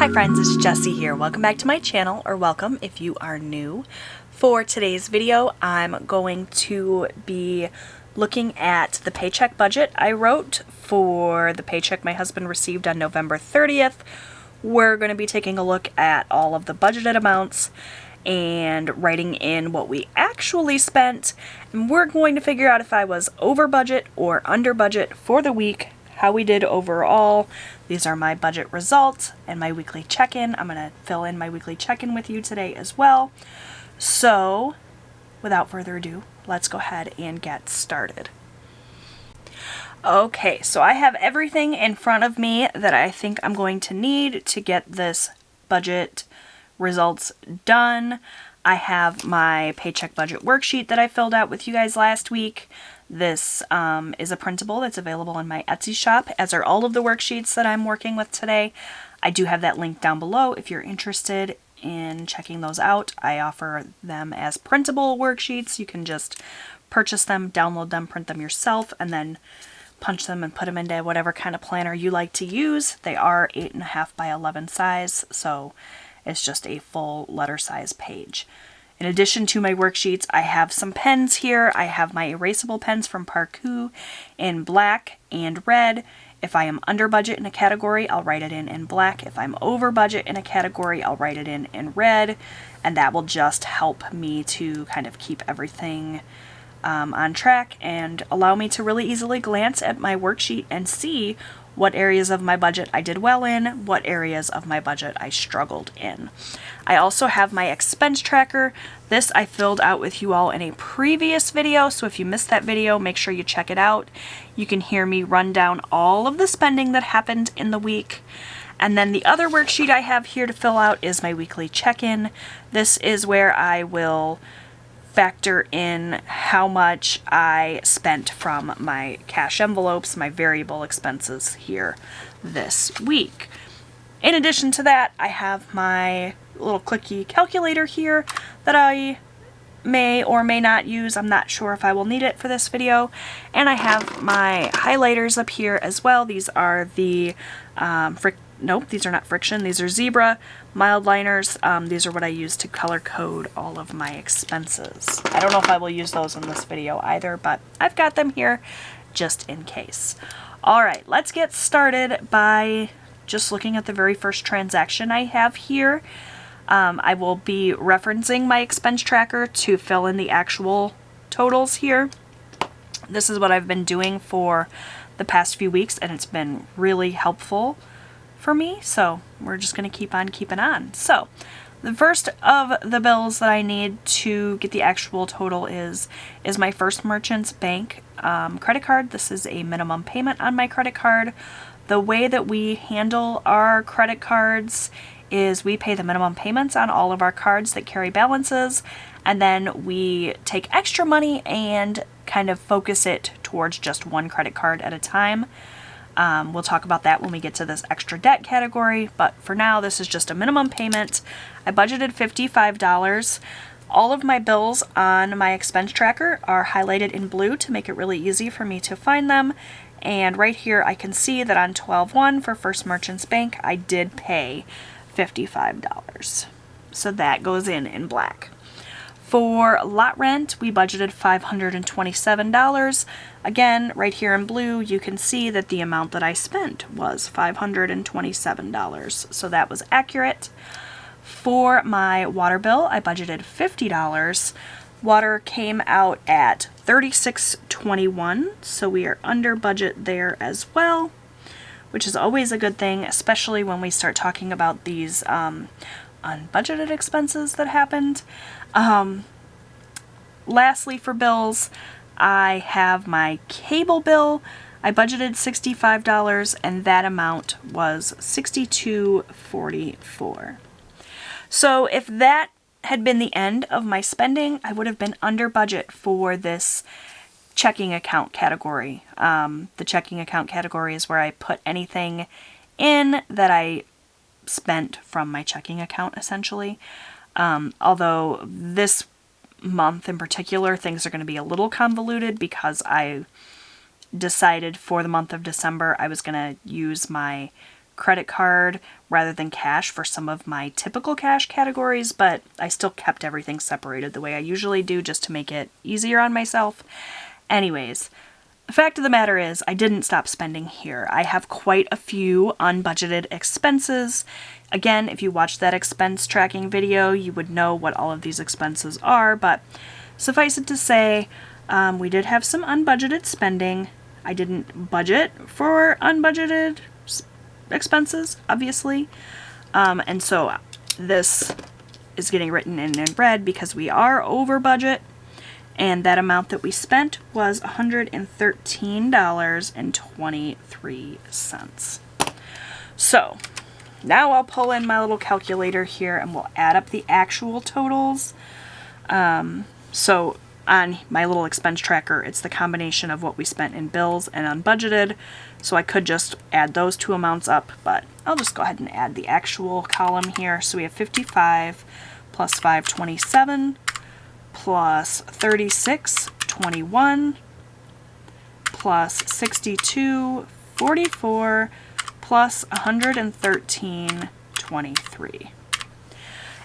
Hi friends, it's Jessie here. Welcome back to my channel, or welcome if you are new. For today's video, I'm going to be looking at the paycheck budget I wrote for the paycheck my husband received on November 30th. We're going to be taking a look at all of the budgeted amounts and writing in what we actually spent, and we're going to figure out if I was over budget or under budget for the week, how we did overall. These are my budget results and my weekly check-in. I'm going to fill in my weekly check-in with you today as well. So, without further ado, let's go ahead and get started. Okay, so I have everything in front of me that I think I'm going to need to get this budget results done. I have my paycheck budget worksheet that I filled out with you guys last week. This is a printable that's available in my Etsy shop, as are all of the worksheets that I'm working with today. I do have that link down below if you're interested in checking those out. I offer them as printable worksheets. You can just purchase them, download them, print them yourself, and then punch them and put them into whatever kind of planner you like to use. They are 8.5 by 11 size, so it's just a full letter size page. In addition to my worksheets, I have some pens here. I have my erasable pens from Parkoo in black and red. If I am under budget in a category, I'll write it in black. If I'm over budget in a category, I'll write it in red. And that will just help me to kind of keep everything on track and allow me to really easily glance at my worksheet and see what areas of my budget I did well in, what areas of my budget I struggled in. I also have my expense tracker. This I filled out with you all in a previous video, so if you missed that video, make sure you check it out. You can hear me run down all of the spending that happened in the week. And then the other worksheet I have here to fill out is my weekly check-in. This is where I will factor in how much I spent from my cash envelopes, my variable expenses here this week. In addition to that, I have my little clicky calculator here that I may or may not use. I'm not sure if I will need it for this video. And I have my highlighters up here as well. These are the nope, these are not friction. These are zebra mild liners. These are what I use to color code all of my expenses. I don't know if I will use those in this video either, but I've got them here just in case. All right, let's get started by just looking at the very first transaction I have here. I will be referencing my expense tracker to fill in the actual totals here. This is what I've been doing for the past few weeks, and it's been really helpful for me, so we're just going to keep on keeping on. So the first of the bills that I need to get the actual total is my First Merchants Bank credit card. This is a minimum payment on my credit card. The way that we handle our credit cards is we pay the minimum payments on all of our cards that carry balances, and then we take extra money and kind of focus it towards just one credit card at a time. We'll talk about that when we get to this extra debt category, but for now this is just a minimum payment. I budgeted $55. All of my bills on my expense tracker are highlighted in blue to make it really easy for me to find them, and right here I can see that on 12/1 for First Merchants Bank I did pay $55. So that goes in black. For lot rent, we budgeted $527. Again, right here in blue, you can see that the amount that I spent was $527, so that was accurate. For my water bill, I budgeted $50. Water came out at $36.21, so we are under budget there as well, which is always a good thing, especially when we start talking about these unbudgeted expenses that happened. Lastly, for bills, I have my cable bill. I budgeted $65 and that amount was $62.44. So if that had been the end of my spending, I would have been under budget for this checking account category. The checking account category is where I put anything in that I spent from my checking account, essentially. Although this month in particular, things are going to be a little convoluted because I decided for the month of December I was going to use my credit card rather than cash for some of my typical cash categories, but I still kept everything separated the way I usually do just to make it easier on myself. Anyways, the fact of the matter is I didn't stop spending here. I have quite a few unbudgeted expenses. Again, if you watched that expense tracking video, you would know what all of these expenses are, but suffice it to say, we did have some unbudgeted spending. I didn't budget for unbudgeted expenses, obviously. And so this is getting written in red because we are over budget. And that amount that we spent was $113.23. So now I'll pull in my little calculator here and we'll add up the actual totals. So on my little expense tracker, it's the combination of what we spent in bills and unbudgeted. So I could just add those two amounts up, but I'll just go ahead and add the actual column here. So we have 55 plus 527 plus 3621 plus 6244 plus 113.23.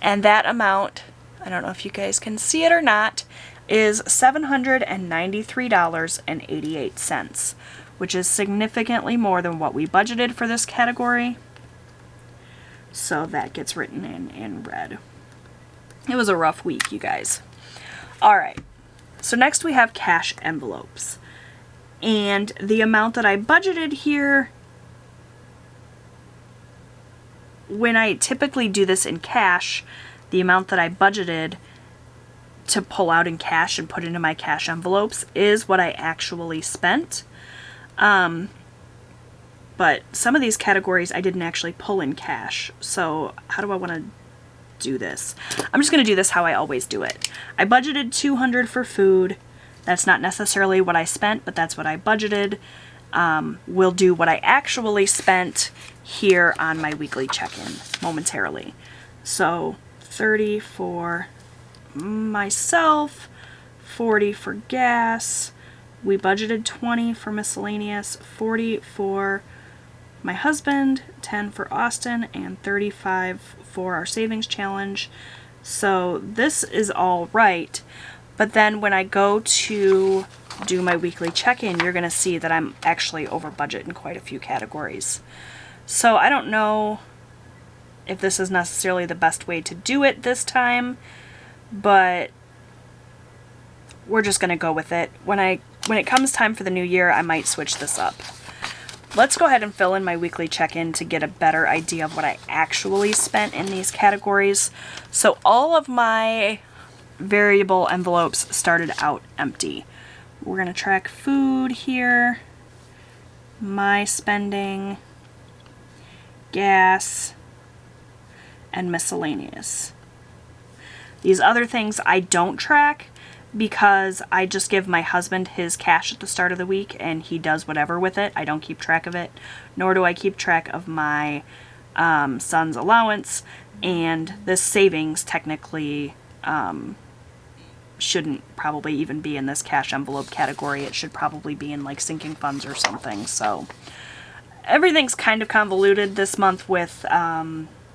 And that amount, I don't know if you guys can see it or not, is $793.88, which is significantly more than what we budgeted for this category. So that gets written in red. It was a rough week, you guys. All right, so next we have cash envelopes. And the amount that I budgeted here, when I typically do this in cash, the amount that I budgeted to pull out in cash and put into my cash envelopes is what I actually spent. But some of these categories I didn't actually pull in cash. So how do I want to do this? I'm just going to do this how I always do it. I budgeted $200 for food. That's not necessarily what I spent, but that's what I budgeted. We'll do what I actually spent here on my weekly check-in momentarily. So 30 for myself, 40 for gas. We budgeted 20 for miscellaneous, 40 for my husband, 10 for Austin, and 35 for our savings challenge. So this is all right. But then when I go to do my weekly check-in, you're going to see that I'm actually over budget in quite a few categories. So I don't know if this is necessarily the best way to do it this time, but we're just going to go with it. When it comes time for the new year, I might switch this up. Let's go ahead and fill in my weekly check-in to get a better idea of what I actually spent in these categories. So all of my variable envelopes started out empty. We're going to track food here, my spending, gas, and miscellaneous. These other things I don't track because I just give my husband his cash at the start of the week and he does whatever with it. I don't keep track of it, nor do I keep track of my son's allowance, and this savings technically shouldn't probably even be in this cash envelope category. It should probably be in like sinking funds or something. So everything's kind of convoluted this month with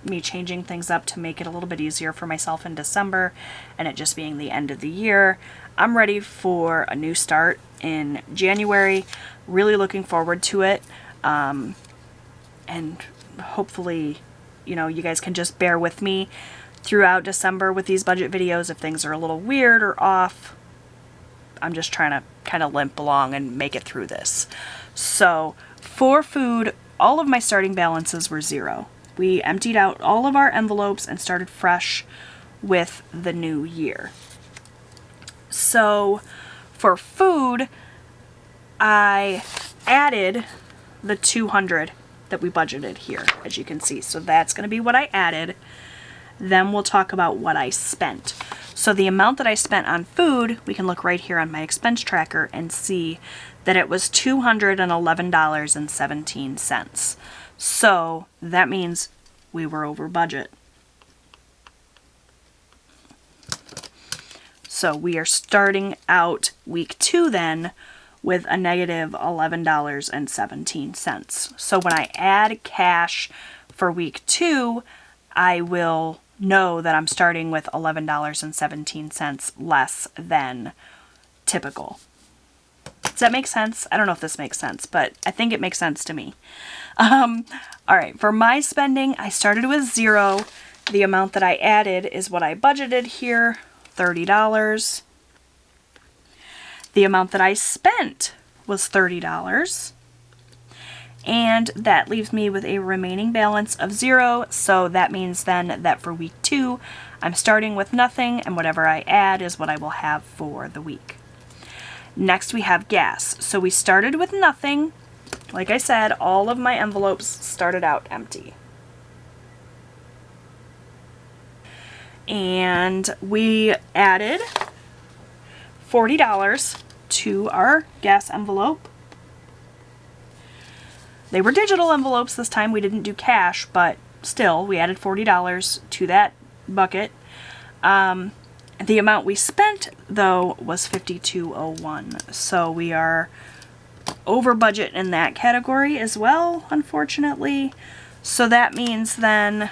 me changing things up to make it a little bit easier for myself in December and it just being the end of the year. I'm ready for a new start in January. Really looking forward to it. And hopefully, you know, you guys can just bear with me throughout December with these budget videos. If things are a little weird or off, I'm just trying to kind of limp along and make it through this. So for food, all of my starting balances were zero. We emptied out all of our envelopes and started fresh with the new year. So for food, I added the $200 that we budgeted here, as you can see. So that's going to be what I added. Then we'll talk about what I spent. So the amount that I spent on food, we can look right here on my expense tracker and see that it was $211.17. So that means we were over budget. So we are starting out week 2 then with a negative $11.17. So when I add cash for week 2, I will know that I'm starting with $11.17 less than typical. Does that make sense? I don't know if this makes sense, but I think it makes sense to me. All right, for my spending, I started with 0. The amount that I added is what I budgeted here, $30. The amount that I spent was $30. And that leaves me with a remaining balance of 0. So that means then that for week 2, I'm starting with nothing, and whatever I add is what I will have for the week. Next, we have gas. So we started with nothing. Like I said, all of my envelopes started out empty. And we added $40 to our gas envelope. They were digital envelopes this time. We didn't do cash, but still, we added $40 to that bucket. The amount we spent, though, was $52.01. So we are over budget in that category as well, unfortunately. So that means then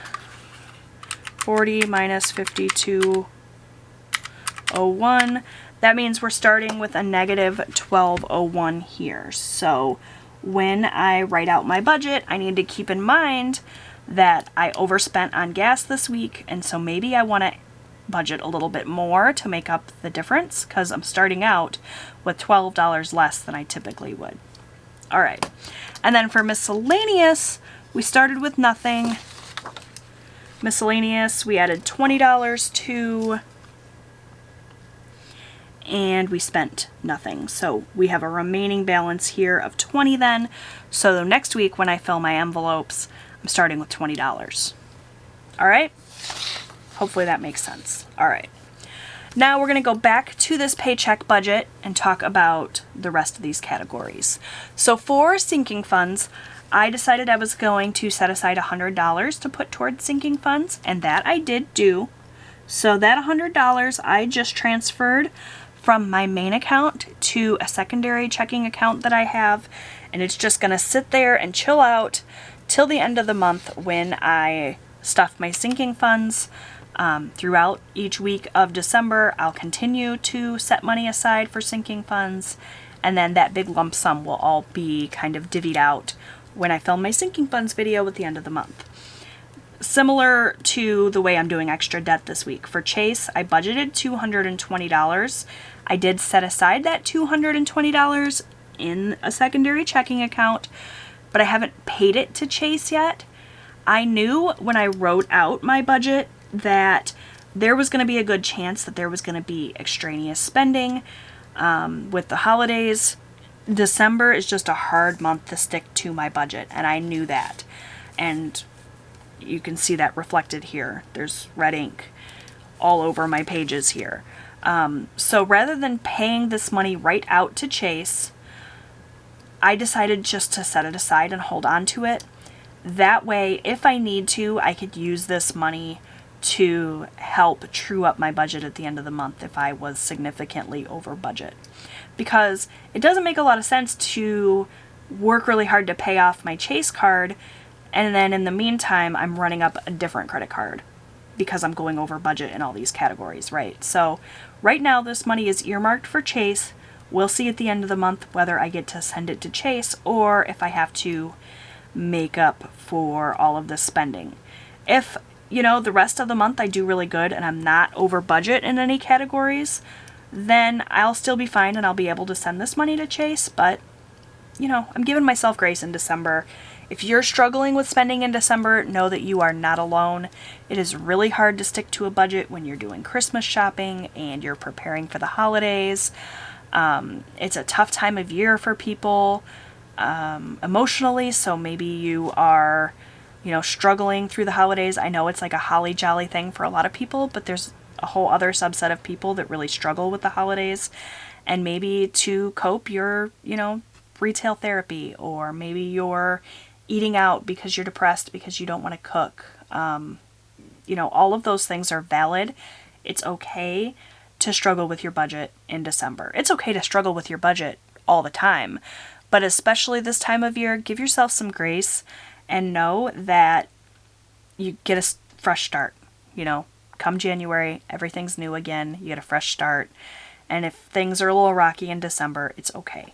40 minus 52.01. That means we're starting with a negative 12.01 here. So when I write out my budget, I need to keep in mind that I overspent on gas this week, and so maybe I want to budget a little bit more to make up the difference, because I'm starting out with $12 less than I typically would. All right, and then for miscellaneous, we started with nothing. Miscellaneous, we added $20 to, and we spent nothing. So we have a remaining balance here of 20 then. So next week when I fill my envelopes, I'm starting with $20. All right? Hopefully that makes sense. All right. Now we're going to go back to this paycheck budget and talk about the rest of these categories. So for sinking funds, I decided I was going to set aside $100 to put towards sinking funds, and that I did do. So that $100 I just transferred from my main account to a secondary checking account that I have, and it's just going to sit there and chill out till the end of the month when I stuff my sinking funds. Throughout each week of December, I'll continue to set money aside for sinking funds, and then that big lump sum will all be kind of divvied out when I film my sinking funds video at the end of the month. Similar to the way I'm doing extra debt this week. For Chase, I budgeted $220. I did set aside that $220 in a secondary checking account, but I haven't paid it to Chase yet. I knew when I wrote out my budget that there was going to be a good chance that there was going to be extraneous spending with the holidays. December is just a hard month to stick to my budget, and I knew that. And you can see that reflected here. There's red ink all over my pages here. So rather than paying this money right out to Chase, I decided just to set it aside and hold on to it. That way, if I need to, I could use this money to help true up my budget at the end of the month if I was significantly over budget. Because it doesn't make a lot of sense to work really hard to pay off my Chase card, and then in the meantime, I'm running up a different credit card because I'm going over budget in all these categories, right? So right now, this money is earmarked for Chase. We'll see at the end of the month whether I get to send it to Chase or if I have to make up for all of this spending. If, the rest of the month I do really good and I'm not over budget in any categories, then I'll still be fine and I'll be able to send this money to Chase. But, I'm giving myself grace in December. If you're struggling with spending in December, know that you are not alone. It is really hard to stick to a budget when you're doing Christmas shopping and you're preparing for the holidays. It's a tough time of year for people emotionally, so maybe you are, struggling through the holidays. I know it's like a holly jolly thing for a lot of people, but there's a whole other subset of people that really struggle with the holidays. And maybe to cope, you're, retail therapy, or maybe you're eating out because you're depressed because you don't want to cook. All of those things are valid. It's okay to struggle with your budget in December. It's okay to struggle with your budget all the time. But especially this time of year, give yourself some grace and know that you get a fresh start. You know, come January, everything's new again. You get a fresh start. And if things are a little rocky in December, it's okay.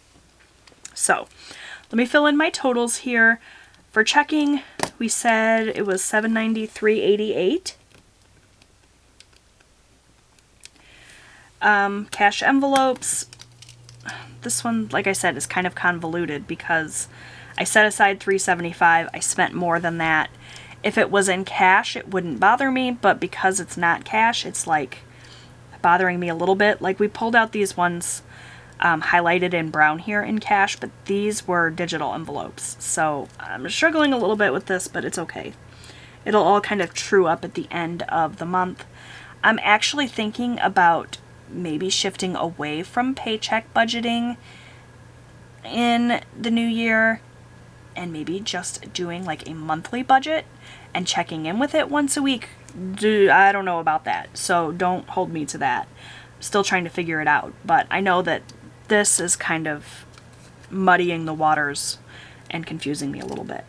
So let me fill in my totals here. For checking, we said it was $793.88. Cash envelopes. This one, like I said, is kind of convoluted because I set aside $375. I spent more than that. If it was in cash, it wouldn't bother me, but because it's not cash, it's like bothering me a little bit. Like we pulled out these ones highlighted in brown here in cash, but these were digital envelopes. So I'm struggling a little bit with this, but it's okay. It'll all kind of true up at the end of the month. I'm actually thinking about maybe shifting away from paycheck budgeting in the new year and maybe just doing like a monthly budget and checking in with it once a week. I don't know about that, so don't hold me to that. I'm still trying to figure it out, but I know that this is kind of muddying the waters and confusing me a little bit.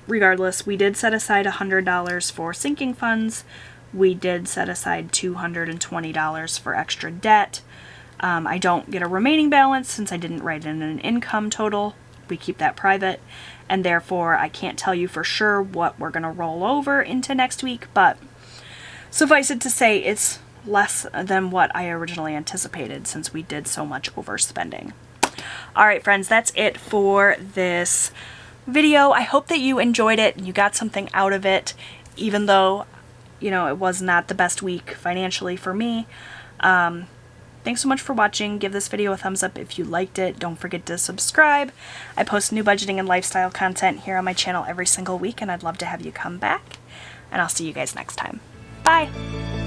Regardless, we did set aside $100 for sinking funds. We did set aside $220 for extra debt. I don't get a remaining balance since I didn't write in an income total. We keep that private, and therefore I can't tell you for sure what we're going to roll over into next week, but suffice it to say it's less than what I originally anticipated since we did so much overspending. Alright friends, that's it for this video. I hope that you enjoyed it and you got something out of it, even though, you know, it was not the best week financially for me. Thanks so much for watching. Give this video a thumbs up if you liked it. Don't forget to subscribe. I post new budgeting and lifestyle content here on my channel every single week, and I'd love to have you come back. And I'll see you guys next time. Bye!